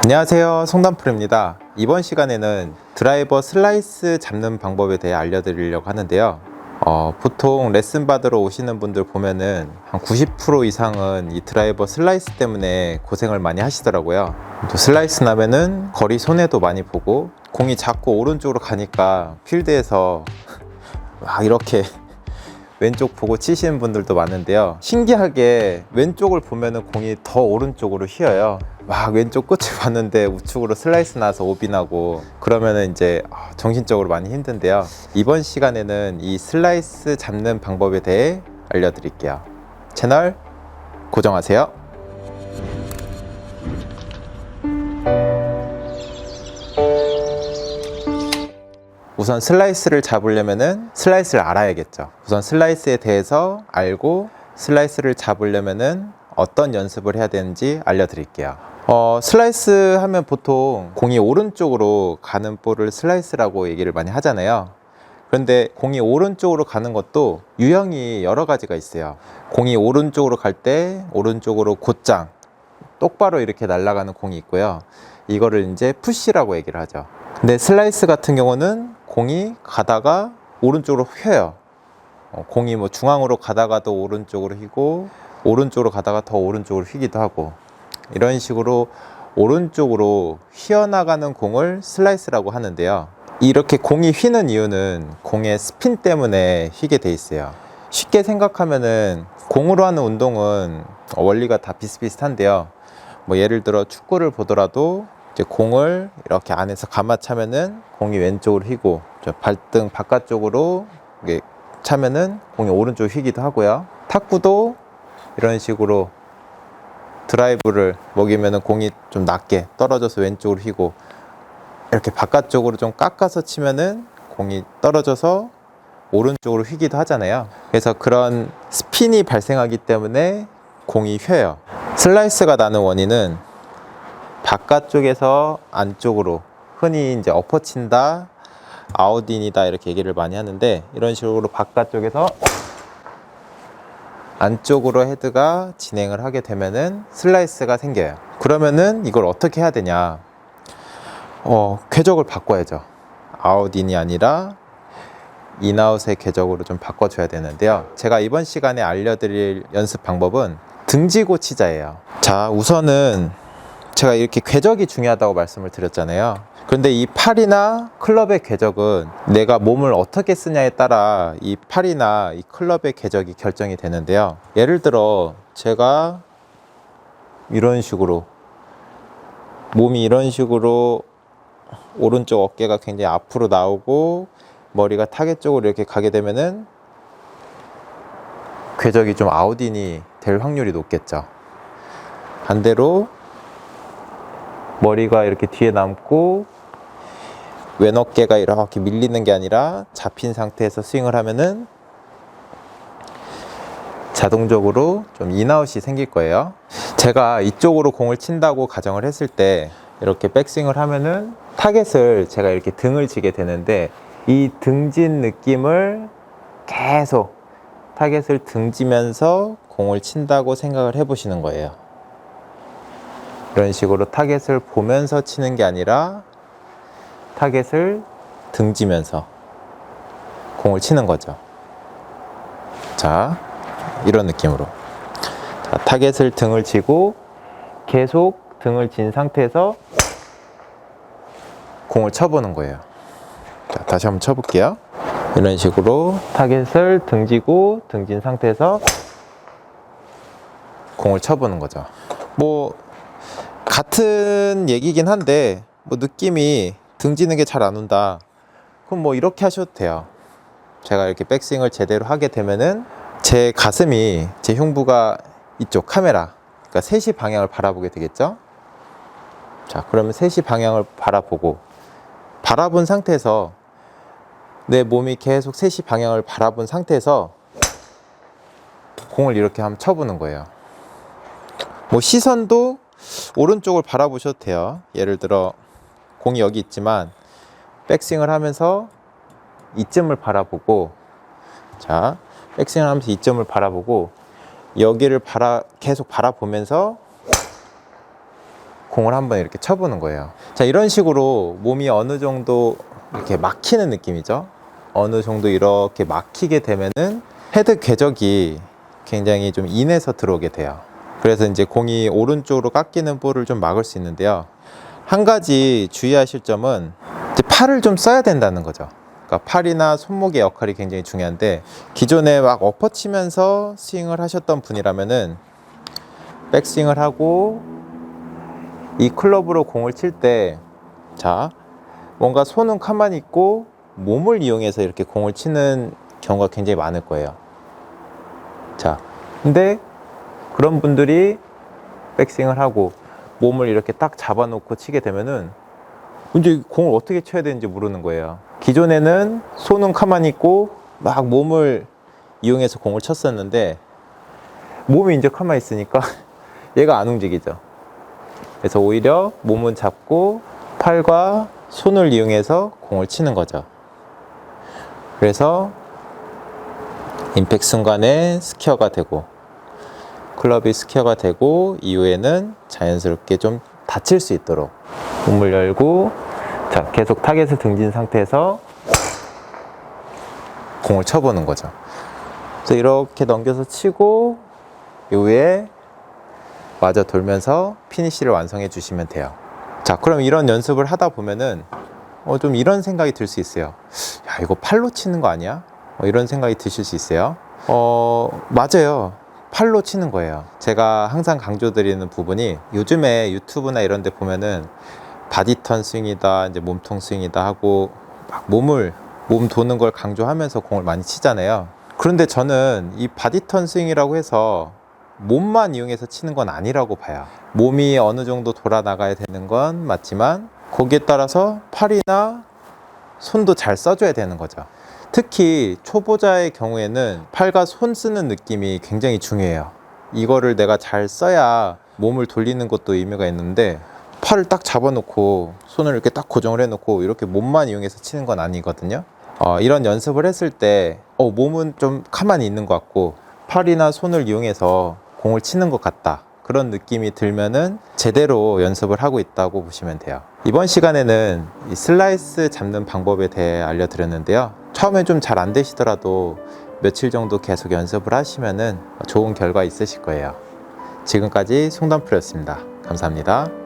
안녕하세요, 송단프로입니다. 이번 시간에는 드라이버 슬라이스 잡는 방법에 대해 알려드리려고 하는데요. 보통 레슨 받으러 오시는 분들 보면은 한 90% 이상은 이 드라이버 슬라이스 때문에 고생을 많이 하시더라고요. 또 슬라이스 나면은 거리 손해도 많이 보고, 공이 자꾸 오른쪽으로 가니까 필드에서 막 이렇게 왼쪽 보고 치시는 분들도 많은데요, 신기하게 왼쪽을 보면은 공이 더 오른쪽으로 휘어요. 막 왼쪽 끝을 봤는데 우측으로 슬라이스 나서 오비 나고, 그러면은 이제 정신적으로 많이 힘든데요, 이번 시간에는 이 슬라이스 잡는 방법에 대해 알려드릴게요. 채널 고정하세요. 우선 슬라이스를 잡으려면은 슬라이스를 알아야겠죠. 우선 슬라이스에 대해서 알고 슬라이스를 잡으려면은 어떤 연습을 해야 되는지 알려드릴게요. 슬라이스 하면 보통 공이 오른쪽으로 가는 볼을 슬라이스라고 얘기를 많이 하잖아요. 그런데 공이 오른쪽으로 가는 것도 유형이 여러 가지가 있어요. 공이 오른쪽으로 갈 때 오른쪽으로 곧장 똑바로 이렇게 날아가는 공이 있고요. 이거를 이제 푸시라고 얘기를 하죠. 근데 슬라이스 같은 경우는 공이 가다가 오른쪽으로 휘어요. 공이 뭐 중앙으로 가다가도 오른쪽으로 휘고, 오른쪽으로 가다가 더 오른쪽으로 휘기도 하고, 이런 식으로 오른쪽으로 휘어나가는 공을 슬라이스라고 하는데요, 이렇게 공이 휘는 이유는 공의 스핀 때문에 휘게 돼 있어요. 쉽게 생각하면은 공으로 하는 운동은 원리가 다 비슷비슷한데요, 뭐 예를 들어 축구를 보더라도 이제 공을 이렇게 안에서 감아차면은 공이 왼쪽으로 휘고, 발등 바깥쪽으로 차면은 공이 오른쪽으로 휘기도 하고요. 탁구도 이런 식으로 드라이브를 먹이면은 공이 좀 낮게 떨어져서 왼쪽으로 휘고, 이렇게 바깥쪽으로 좀 깎아서 치면은 공이 떨어져서 오른쪽으로 휘기도 하잖아요. 그래서 그런 스핀이 발생하기 때문에 공이 휘어요. 슬라이스가 나는 원인은 바깥쪽에서 안쪽으로, 흔히 이제 엎어친다, 아웃인이다 이렇게 얘기를 많이 하는데, 이런 식으로 바깥쪽에서 안쪽으로 헤드가 진행을 하게 되면은 슬라이스가 생겨요. 그러면은 이걸 어떻게 해야 되냐? 궤적을 바꿔야죠. 아웃인이 아니라 인아웃의 궤적으로 좀 바꿔줘야 되는데요, 제가 이번 시간에 알려드릴 연습 방법은 등지고 치자예요. 자, 우선은 제가 이렇게 궤적이 중요하다고 말씀을 드렸잖아요. 그런데 이 팔이나 클럽의 궤적은 내가 몸을 어떻게 쓰냐에 따라 이 팔이나 이 클럽의 궤적이 결정이 되는데요, 예를 들어 제가 이런 식으로, 몸이 이런 식으로 오른쪽 어깨가 굉장히 앞으로 나오고 머리가 타겟 쪽으로 이렇게 가게 되면은 궤적이 좀 아웃인이 될 확률이 높겠죠. 반대로 머리가 이렇게 뒤에 남고 왼 어깨가 이렇게 밀리는 게 아니라 잡힌 상태에서 스윙을 하면은 자동적으로 좀 인아웃이 생길 거예요. 제가 이쪽으로 공을 친다고 가정을 했을 때 이렇게 백스윙을 하면은 타겟을 제가 이렇게 등을 지게 되는데, 이 등진 느낌을 계속 타겟을 등지면서 공을 친다고 생각을 해 보시는 거예요. 이런 식으로 타겟을 보면서 치는 게 아니라 타겟을 등지면서 공을 치는 거죠. 자, 이런 느낌으로. 자, 타겟을 등을 지고 계속 등을 진 상태에서 공을 쳐보는 거예요. 자, 다시 한번 쳐볼게요. 이런 식으로 타겟을 등지고 등진 상태에서 공을 쳐보는 거죠. 뭐 같은 얘기긴 한데, 뭐 느낌이 등지는 게 잘 안 온다, 그럼 뭐 이렇게 하셔도 돼요. 제가 이렇게 백스윙을 제대로 하게 되면은 제 가슴이, 제 흉부가 이쪽 카메라, 그러니까 3시 방향을 바라보게 되겠죠. 자, 그러면 3시 방향을 바라본 상태에서, 내 몸이 계속 3시 방향을 바라본 상태에서 공을 이렇게 한번 쳐보는 거예요. 뭐 시선도 오른쪽을 바라보셔도 돼요. 예를 들어 공이 여기 있지만 백스윙을 하면서 이점을 바라보고, 자, 백스윙을 하면서 이점을 바라보고 여기를 계속 바라보면서 공을 한번 이렇게 쳐보는 거예요. 자, 이런 식으로 몸이 어느 정도 이렇게 막히는 느낌이죠. 어느 정도 이렇게 막히게 되면은 헤드 궤적이 굉장히 좀 인해서 들어오게 돼요. 그래서 이제 공이 오른쪽으로 깎이는 볼을 좀 막을 수 있는데요. 한 가지 주의하실 점은 이제 팔을 좀 써야 된다는 거죠. 그러니까 팔이나 손목의 역할이 굉장히 중요한데, 기존에 막 엎어치면서 스윙을 하셨던 분이라면은 백스윙을 하고 이 클럽으로 공을 칠 때, 자, 뭔가 손은 가만히 있고 몸을 이용해서 이렇게 공을 치는 경우가 굉장히 많을 거예요. 자, 근데 그런 분들이 백스윙을 하고 몸을 이렇게 딱 잡아놓고 치게 되면은 이제 공을 어떻게 쳐야 되는지 모르는 거예요. 기존에는 손은 가만히 있고 막 몸을 이용해서 공을 쳤었는데, 몸이 이제 가만히 있으니까 얘가 안 움직이죠. 그래서 오히려 몸은 잡고 팔과 손을 이용해서 공을 치는 거죠. 그래서 임팩트 순간에 스퀘어가 되고, 클럽이 스퀘어가 되고 이후에는 자연스럽게 좀 닫힐 수 있도록 몸을 열고, 자, 계속 타겟을 등진 상태에서 공을 쳐보는 거죠. 그래서 이렇게 넘겨서 치고 이후에 마저 돌면서 피니쉬를 완성해 주시면 돼요. 자, 그럼 이런 연습을 하다 보면은 좀 이런 생각이 들 수 있어요. 야, 이거 팔로 치는 거 아니야? 이런 생각이 드실 수 있어요. 맞아요. 팔로 치는 거예요. 제가 항상 강조드리는 부분이, 요즘에 유튜브나 이런 데 보면은 바디턴 스윙이다, 이제 몸통 스윙이다 하고 막 몸 도는 걸 강조하면서 공을 많이 치잖아요. 그런데 저는 이 바디턴 스윙이라고 해서 몸만 이용해서 치는 건 아니라고 봐요. 몸이 어느 정도 돌아 나가야 되는 건 맞지만 거기에 따라서 팔이나 손도 잘 써줘야 되는 거죠. 특히 초보자의 경우에는 팔과 손 쓰는 느낌이 굉장히 중요해요. 이거를 내가 잘 써야 몸을 돌리는 것도 의미가 있는데, 팔을 딱 잡아놓고 손을 이렇게 딱 고정을 해놓고 이렇게 몸만 이용해서 치는 건 아니거든요. 이런 연습을 했을 때 몸은 좀 가만히 있는 것 같고 팔이나 손을 이용해서 공을 치는 것 같다, 그런 느낌이 들면은 제대로 연습을 하고 있다고 보시면 돼요. 이번 시간에는 이 슬라이스 잡는 방법에 대해 알려드렸는데요. 처음엔 좀 잘 안 되시더라도 며칠 정도 계속 연습을 하시면은 좋은 결과 있으실 거예요. 지금까지 송단프로였습니다. 감사합니다.